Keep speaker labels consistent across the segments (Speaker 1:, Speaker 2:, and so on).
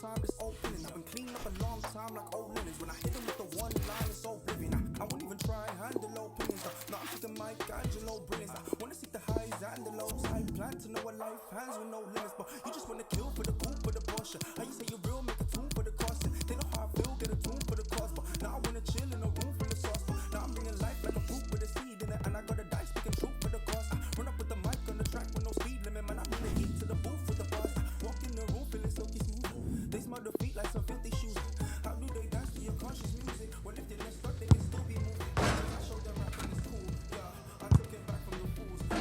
Speaker 1: time, it's opening. I've been cleaning up a long time like old linens. When I hit him with the one line, it's so brilliant. I won't even try and handle opinions. No, I'm thinking Michelangelo brilliance. I wanna see the highs and the lows. I plan to know a life hands with no limits, but you just wanna kill for the coup, for the Porsche. How you say you're real, make a tune for the cost. They know how I feel, get a tune for the cost. But now I wanna chill in a room full of sauce. But now I'm bringing life like a fruit with a seed in it, and I got a dice speaking truth for the cost. I run up with the mic on the track with no speed limit, man. I bring the heat to the booth with the bars. Walk in the room feeling silky smooth. They smell the feet like some filthy shoes. How do they dance to your conscious music? Well, if they let start, they can still be moving. I showed them rapping is cool, yeah. I took it back from the fools, yeah.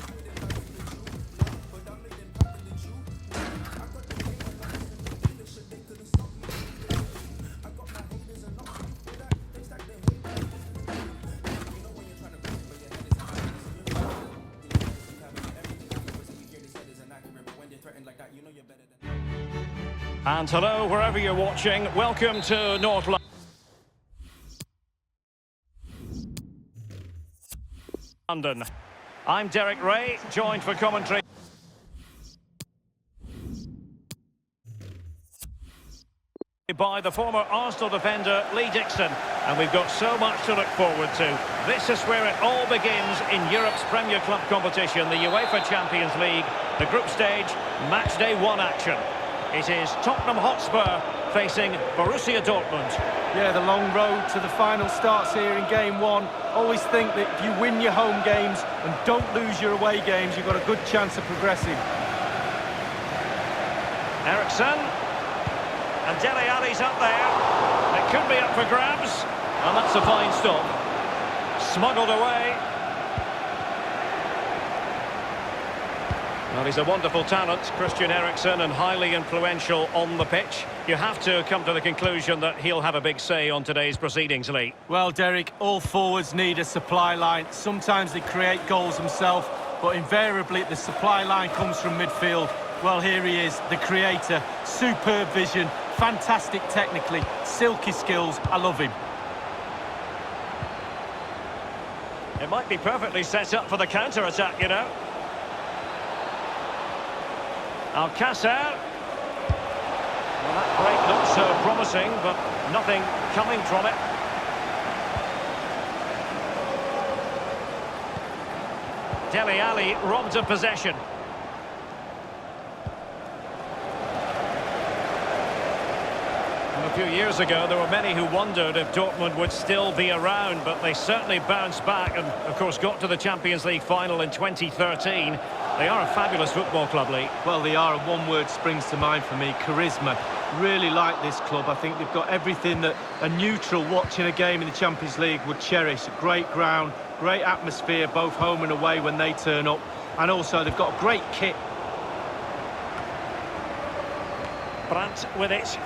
Speaker 1: You didn't like the Jew, no, but I made them pop in the Jew. I got the game and I listen to English, and they couldn't stop me. I got my haters and not for you for that. They stack the hate like this is the you know when you're trying to break, but your head is high. You have everything. The security's head is inaccurate, but when you're threatened like that, you know you're better than.
Speaker 2: And hello, wherever you're watching, welcome to North London. I'm Derek Ray, joined for commentary by the former Arsenal defender Lee Dixon, and we've got so much to look forward to. This is where it all begins in Europe's Premier Club competition, the UEFA Champions League, the group stage, match day 1 action. It is Tottenham Hotspur facing Borussia Dortmund.
Speaker 3: Yeah, the long road to the final starts here in game 1. Always think that if you win your home games and don't lose your away games, you've got a good chance of progressing.
Speaker 2: Eriksen. And Dele Alli's up there. It could be up for grabs. And that's a fine stop. Smuggled away. Well, he's a wonderful talent, Christian Eriksen, and highly influential on the pitch. You have to come to the conclusion that he'll have a big say on today's proceedings, Lee.
Speaker 3: Well, Derek, all forwards need a supply line. Sometimes they create goals themselves, but invariably the supply line comes from midfield. Well, here he is, the creator. Superb vision, fantastic technically, silky skills. I love him.
Speaker 2: It might be perfectly set up for the counter-attack, you know. Alcácer. Well, that break looks promising, but nothing coming from it. Dele Alli robbed of possession. A few years ago, there were many who wondered if Dortmund would still be around, but they certainly bounced back and, of course, got to the Champions League final in 2013. They are a fabulous football club, Lee.
Speaker 3: Well, they are, and one word springs to mind for me, charisma. Really like this club. I think they've got everything that a neutral watching a game in the Champions League would cherish. Great ground, great atmosphere, both home and away when they turn up. And also, they've got a great kit.
Speaker 2: Brandt with it.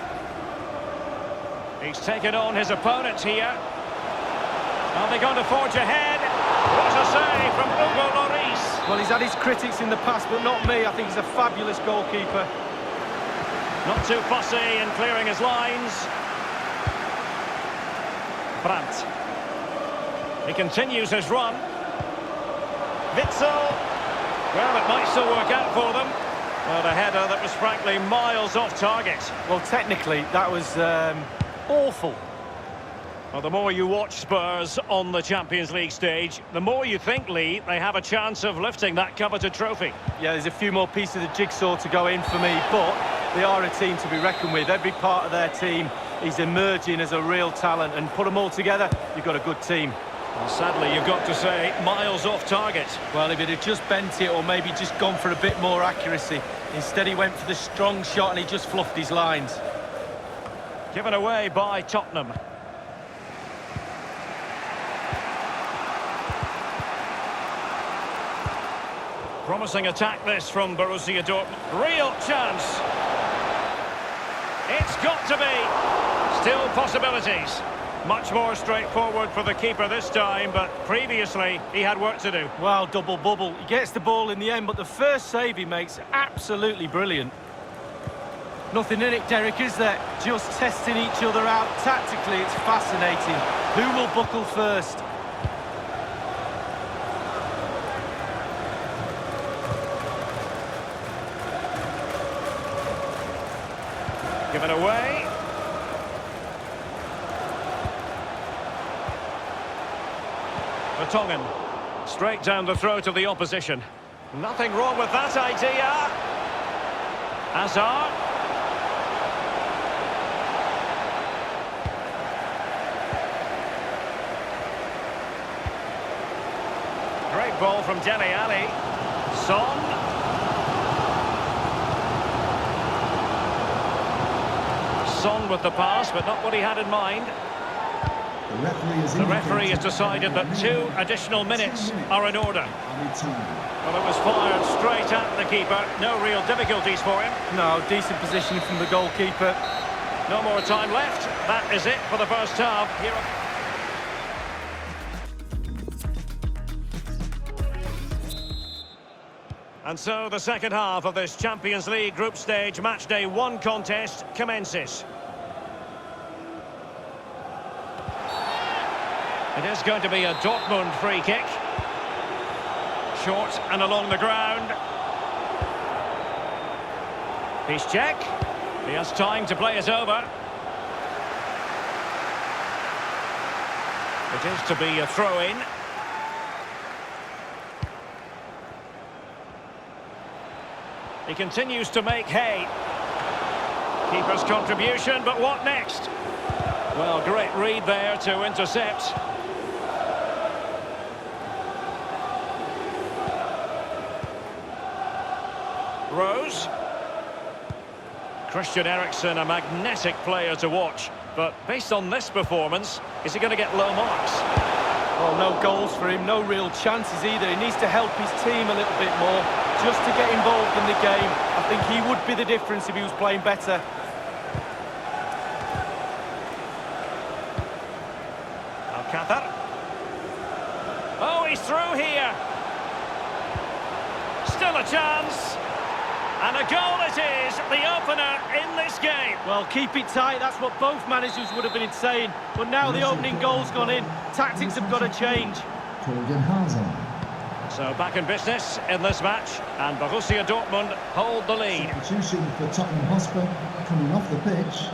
Speaker 2: He's taken on his opponent here. Are they going to forge ahead? What a save from Hugo Lloris.
Speaker 3: Well, he's had his critics in the past, but not me. I think he's a fabulous goalkeeper.
Speaker 2: Not too fussy in clearing his lines. Brandt. He continues his run. Witsel. Well, it might still work out for them. Well, the header that was frankly miles off target.
Speaker 3: Well, technically, that was awful.
Speaker 2: Well, the more you watch Spurs on the Champions League stage, the more you think, Lee, they have a chance of lifting that coveted trophy.
Speaker 3: Yeah, there's a few more pieces of the jigsaw to go in for me, but they are a team to be reckoned with. Every part of their team is emerging as a real talent, and put them all together, you've got a good team.
Speaker 2: Well, sadly, you've got to say, miles off target.
Speaker 3: Well, if it had just bent it, or maybe just gone for a bit more accuracy. Instead, he went for the strong shot and he just fluffed his lines.
Speaker 2: Given away by Tottenham. Promising attack this from Borussia Dortmund. Real chance. It's got to be. Still possibilities. Much more straightforward for the keeper this time, but previously he had work to do.
Speaker 3: Well, double bubble. He gets the ball in the end, but the first save he makes, absolutely brilliant. Nothing in it, Derek, is there? Just testing each other out tactically. It's fascinating. Who will buckle first?
Speaker 2: Given away. Vertonghen. Straight down the throat of the opposition. Nothing wrong with that idea. Hazard. Great ball from Dele Alli. Son. Son with the pass, but not what he had in mind. The referee has decided that 2 additional minutes are in order. Well, it was fired straight at the keeper. No real difficulties for him.
Speaker 3: No, decent positioning from the goalkeeper.
Speaker 2: No more time left. That is it for the first half. Here. And so the second half of this Champions League group stage matchday 1 contest commences. It is going to be a Dortmund free kick. Short and along the ground. He's check. He has time to play it over. It is to be a throw-in. He continues to make hay. Keeper's contribution, but what next? Well, great read there to intercept. Rose. Christian Eriksen, a magnetic player to watch. But based on this performance, is he going to get low marks?
Speaker 3: Well, no goals for him, no real chances either. He needs to help his team a little bit more, just to get involved in the game. I think he would be the difference if he was playing better.
Speaker 2: Alcázar. Oh, he's through here. Still a chance. And a goal it is, the opener in this game.
Speaker 3: Well, keep it tight, that's what both managers would have been saying. But now the opening goal's gone in, tactics have got to change.
Speaker 2: So back in business in this match, and Borussia Dortmund hold the lead.
Speaker 4: Substitution for Tottenham Hotspur coming off the pitch.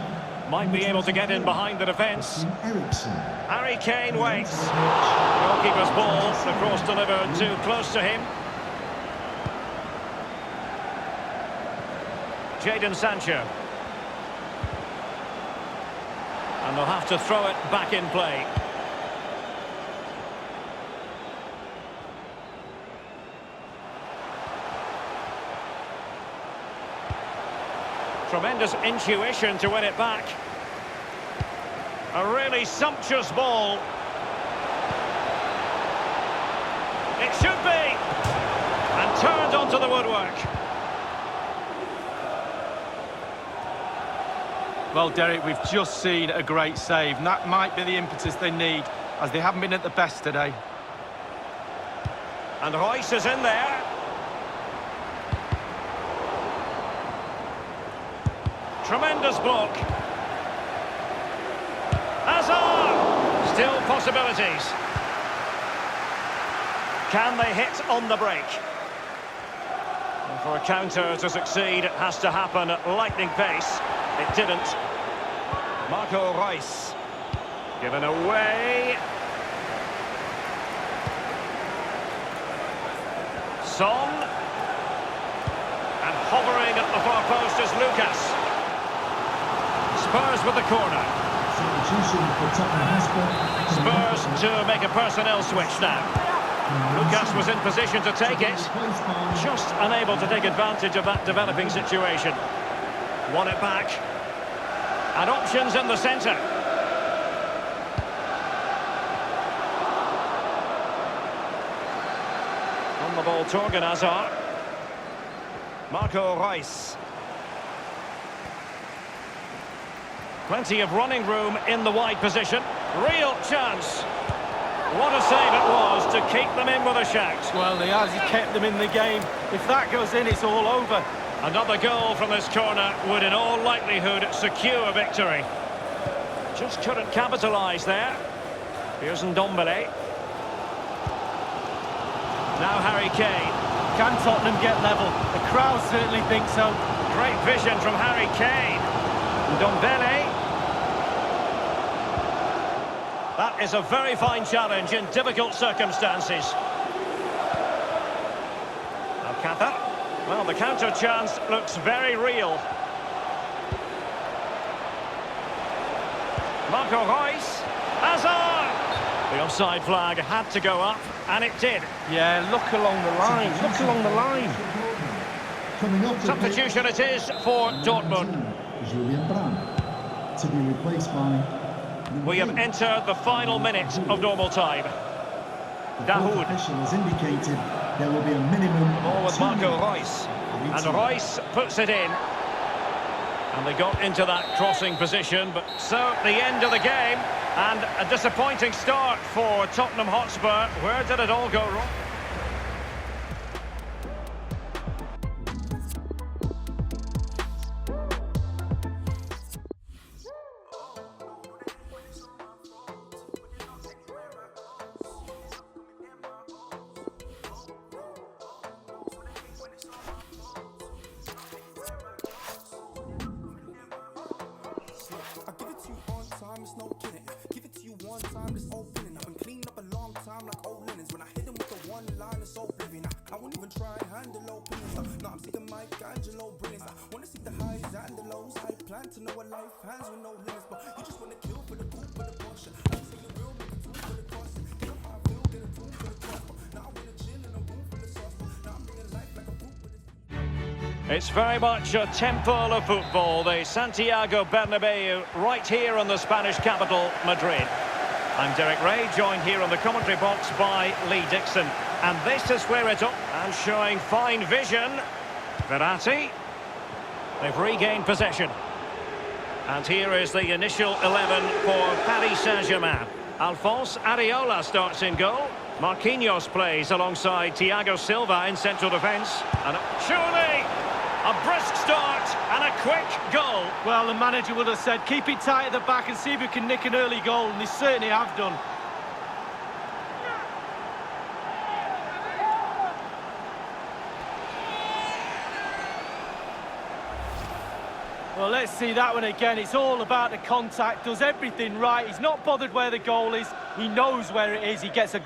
Speaker 2: Might be able to get in behind the defence.
Speaker 4: Eriksen.
Speaker 2: Harry Kane waits. Goalkeeper's ball, the cross delivered too close to him. Jadon Sancho. And they'll have to throw it back in play. Tremendous intuition to win it back. A really sumptuous ball. It should be. And turned onto the woodwork.
Speaker 3: Well, Derek, we've just seen a great save, and that might be the impetus they need, as they haven't been at the best today.
Speaker 2: And Royce is in there. Tremendous block. Hazard! Still possibilities. Can they hit on the break? And for a counter to succeed, it has to happen at lightning pace. It didn't. Marco Reus. Given away. Son. And hovering at the far post is Lucas. Spurs with the corner.
Speaker 4: Substitution for Tottenham Hotspur.
Speaker 2: Spurs to make a personnel switch now. Lucas was in position to take it. Just unable to take advantage of that developing situation. Won it back. And options in the centre. On the ball, Torgan Hazard. Marco Reus. Plenty of running room in the wide position. Real chance. What a save it was to keep them in with a shout.
Speaker 3: Well, he has. He kept them in the game. If that goes in, it's all over.
Speaker 2: Another goal from this corner would in all likelihood secure a victory. Just couldn't capitalise there. Here's Ndombele. Now Harry Kane.
Speaker 3: Can Tottenham get level? The crowd certainly think so.
Speaker 2: Great vision from Harry Kane. Dombele. That is a very fine challenge in difficult circumstances. Alcázar. Well, the counter chance looks very real. Marco Reus. Hazard! The offside flag had to go up, and it did.
Speaker 3: Yeah, look along the line, look along the line.
Speaker 4: Coming off the
Speaker 2: Substitution it is for Dortmund.
Speaker 4: Julian Brand to be replaced by...
Speaker 2: We have entered the final minute of normal time.
Speaker 4: The fourth
Speaker 2: Dahoud.
Speaker 4: official has indicated there will be a minimum
Speaker 2: Ball
Speaker 4: of
Speaker 2: with
Speaker 4: 2
Speaker 2: Marco
Speaker 4: minutes.
Speaker 2: Reus. And Reus puts it in. And they got into that crossing position, but so the end of the game. And a disappointing start for Tottenham Hotspur. Where did it all go wrong?
Speaker 1: I give it to you on time, it's no kidding. Give it to you one time, it's opening. I've been cleaning up a long time like old linens. When I hit him with the one line, it's oblivion. I won't even try handle opinions. No, I'm seeking Michelangelo brilliance. I wanna see the highs and the lows. I plan to know a life hands with no limits, but you just wanna kill for the coup for the Porsche. I say you real, make a tune for the cost. Get up how I feel, get a tune for the cost. Now I wanna chill in a room full of sauce. Now I'm living life like a fruit with this.
Speaker 2: It's very much a temple of football, the Santiago Bernabeu, right here in the Spanish capital, Madrid. I'm Derek Ray, joined here on the commentary box by Lee Dixon. And this is where it's up, and showing fine vision. Verratti. They've regained possession. And here is the initial 11 for Paris Saint-Germain. Alphonse Areola starts in goal. Marquinhos plays alongside Thiago Silva in central defence. And surely a brisk start and a quick goal.
Speaker 3: Well, the manager would have said, keep it tight at the back and see if we can nick an early goal, and they certainly have done. Well, let's see that one again. It's all about the contact, does everything right. He's not bothered where the goal is. He knows where it is. He gets a